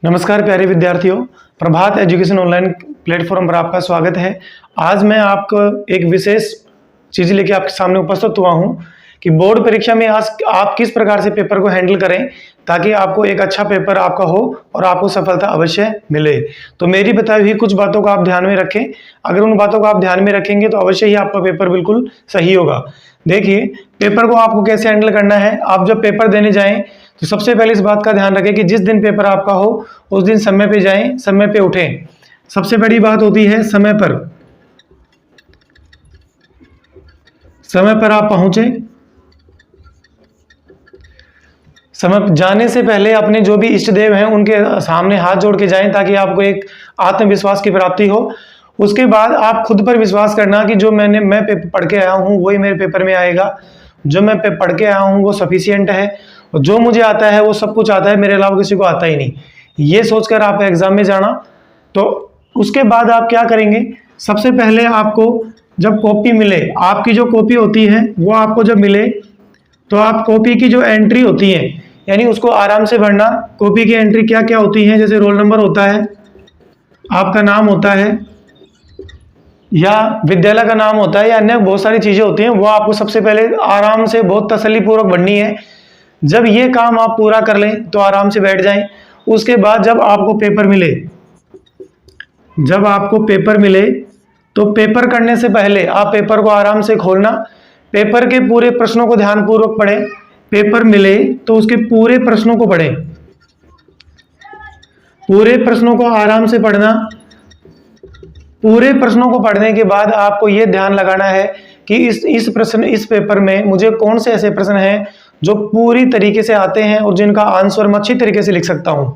नमस्कार प्यारे विद्यार्थियों, प्रभात एजुकेशन ऑनलाइन प्लेटफॉर्म पर आपका स्वागत है। आज मैं आपको एक विशेष चीज़ लेके आपके सामने उपस्थित हुआ हूं कि बोर्ड परीक्षा में आज आप किस प्रकार से पेपर को हैंडल करें ताकि आपको एक अच्छा पेपर आपका हो और आपको सफलता अवश्य मिले। तो मेरी बताई हुई कुछ बातों को आप ध्यान में रखें। अगर उन बातों को आप ध्यान में रखेंगे तो अवश्य ही आपका पेपर बिल्कुल सही होगा। देखिए, पेपर को आपको कैसे हैंडल करना है। आप जब पेपर देने जाएं तो सबसे पहले इस बात का ध्यान रखें कि जिस दिन पेपर आपका हो उस दिन समय पे जाएं, समय पे उठें। सबसे बड़ी बात होती है समय पर आप पहुंचे। समय जाने से पहले अपने जो भी इष्ट देव हैं उनके सामने हाथ जोड़ के जाएं ताकि आपको एक आत्मविश्वास की प्राप्ति हो। उसके बाद आप खुद पर विश्वास करना कि जो मैं पढ़ के आया हूँ वही मेरे पेपर में आएगा। जो मैं पढ़ के आया हूँ वो सफिशिएंट है और जो मुझे आता है वो सब कुछ आता है, मेरे अलावा किसी को आता ही नहीं। ये सोचकर आप एग्जाम में जाना। तो उसके बाद आप क्या करेंगे, सबसे पहले आपको जब कॉपी मिले, आपकी जो कॉपी होती है वो आपको जब मिले तो आप कॉपी की जो एंट्री होती है यानी उसको आराम से भरना। कॉपी की एंट्री क्या क्या होती है, जैसे रोल नंबर होता है, आपका नाम होता है या विद्यालय का नाम होता है या अन्य बहुत सारी चीज़ें होती हैं, वो आपको सबसे पहले आराम से बहुत तसल्लीपूर्वक भरनी है। जब ये काम आप पूरा कर लें तो आराम से बैठ जाएं। उसके बाद जब आपको पेपर मिले तो पेपर करने से पहले आप पेपर को आराम से खोलना। पेपर के पूरे प्रश्नों को ध्यानपूर्वक पढ़ें। पेपर मिले तो उसके पूरे प्रश्नों को पढ़ें। पूरे प्रश्नों को आराम से पढ़ना। पूरे प्रश्नों को पढ़ने के बाद आपको यह ध्यान लगाना है कि इस पेपर में मुझे कौन से ऐसे प्रश्न हैं जो पूरी तरीके से आते हैं और जिनका आंसर मैं अच्छी तरीके से लिख सकता हूं।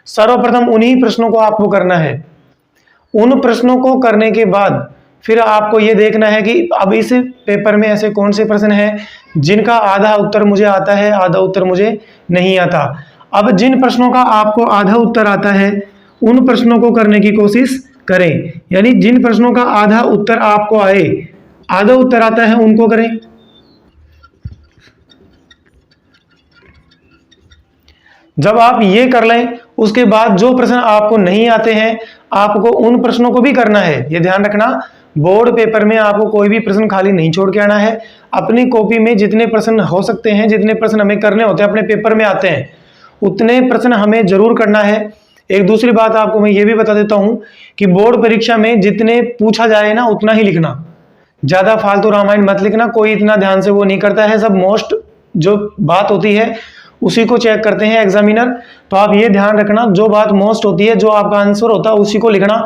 सर्वप्रथम उन्हीं प्रश्नों को आपको करना है। उन प्रश्नों को करने के बाद फिर आपको यह देखना है कि अब इस पेपर में ऐसे कौन से प्रश्न हैं जिनका आधा उत्तर मुझे आता है, आधा उत्तर मुझे नहीं आता। अब जिन प्रश्नों का आपको आधा उत्तर आता है उन प्रश्नों को करने की कोशिश करें, यानी जिन प्रश्नों का आधा उत्तर आपको आए, आधा उत्तर आता है उनको करें। जब आप ये कर लें उसके बाद जो प्रश्न आपको नहीं आते हैं आपको उन प्रश्नों को भी करना है। ये ध्यान रखना, बोर्ड पेपर में आपको कोई भी प्रश्न खाली नहीं छोड़ के आना है। अपनी कॉपी में जितने प्रश्न हो सकते हैं, जितने प्रश्न हमें करने होते हैं अपने पेपर में आते हैं, उतने प्रश्न हमें जरूर करना है। एक दूसरी बात आपको मैं ये भी बता देता हूं कि बोर्ड परीक्षा में जितने पूछा जाए ना उतना ही लिखना। ज्यादा फालतू रामायण मत लिखना, कोई इतना ध्यान से वो नहीं करता है। सब मोस्ट जो बात होती है उसी को चेक करते हैं एग्जामिनर। तो आप ये ध्यान रखना, जो बात मोस्ट होती है, जो आपका आंसर होता है उसी को लिखना।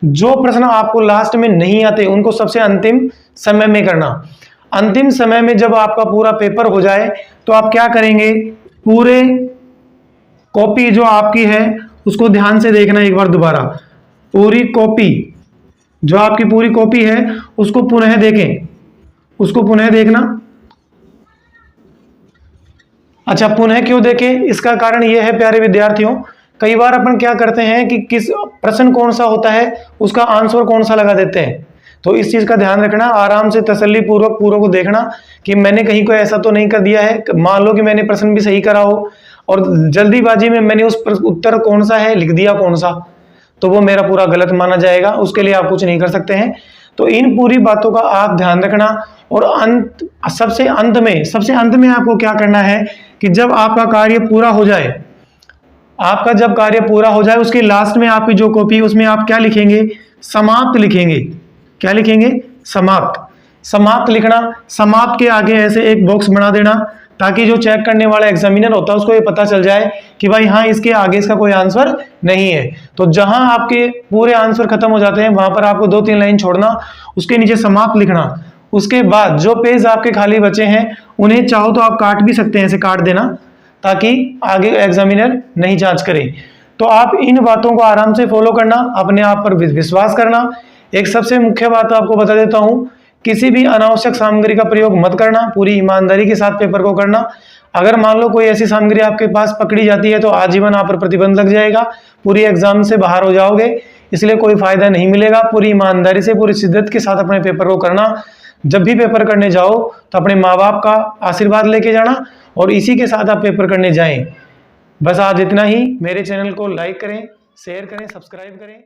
जो प्रश्न आपको लास्ट में नहीं आते उनको सबसे अंतिम समय में करना। अंतिम समय में जब आपका पूरा पेपर हो जाए तो आप क्या करेंगे, पूरे कॉपी जो आपकी है उसको ध्यान से देखना एक बार दोबारा। पूरी कॉपी जो आपकी पूरी कॉपी है उसको पुनः देखें, उसको पुनः देखना। अच्छा, पुनः क्यों देखें, इसका कारण यह है प्यारे विद्यार्थियों, कई बार अपन क्या करते हैं कि किस प्रश्न कौन सा होता है उसका आंसर कौन सा लगा देते हैं। तो इस चीज का ध्यान रखना, आराम से तसल्ली पूर्वक पूरों को देखना कि मैंने कहीं को ऐसा तो नहीं कर दिया है। मान लो कि मैंने प्रश्न भी सही करा हो और जल्दीबाजी में मैंने उस उत्तर कौन सा है लिख दिया कौन सा, तो वो मेरा पूरा गलत माना जाएगा। उसके लिए आप कुछ नहीं कर सकते हैं। तो इन पूरी बातों का आप ध्यान रखना। और सबसे अंत में आपको क्या करना है कि जब आपका कार्य पूरा हो जाए, आपका जब कार्य पूरा हो जाए उसके लास्ट में आपकी जो कॉपी उसमें आप क्या लिखेंगे, समाप्त लिखेंगे। क्या लिखेंगे, समाप्त। समाप्त लिखना। समाप्त के आगे ऐसे एक बॉक्स बना देना ताकि जो चेक करने वाला एग्जामिनर होता है उसको ये पता चल जाए कि भाई हाँ, इसके आगे इसका कोई आंसर नहीं है। तो जहां आपके पूरे आंसर खत्म हो जाते हैं वहां पर आपको 2-3 लाइन छोड़ना, उसके नीचे समाप्त लिखना। उसके बाद जो पेज आपके खाली बचे हैं उन्हें चाहो तो आप काट भी सकते हैं, ऐसे काट देना ताकि आगे एग्जामिनर नहीं जांच करे। तो आप इन बातों को आराम से फॉलो करना, अपने आप पर विश्वास करना। एक सबसे मुख्य बात आपको बता देता हूं, किसी भी अनावश्यक सामग्री का प्रयोग मत करना, पूरी ईमानदारी के साथ पेपर को करना। अगर मान लो कोई ऐसी सामग्री आपके पास पकड़ी जाती है तो आजीवन आप पर प्रतिबंध लग जाएगा, पूरी एग्जाम से बाहर हो जाओगे, इसलिए कोई फायदा नहीं मिलेगा। पूरी ईमानदारी से पूरी शिद्दत के साथ अपने पेपर को करना। जब भी पेपर करने जाओ तो अपने माँ बाप का आशीर्वाद लेके जाना और इसी के साथ आप पेपर करने जाएं। बस आज इतना ही। मेरे चैनल को लाइक करें, शेयर करें, सब्सक्राइब करें।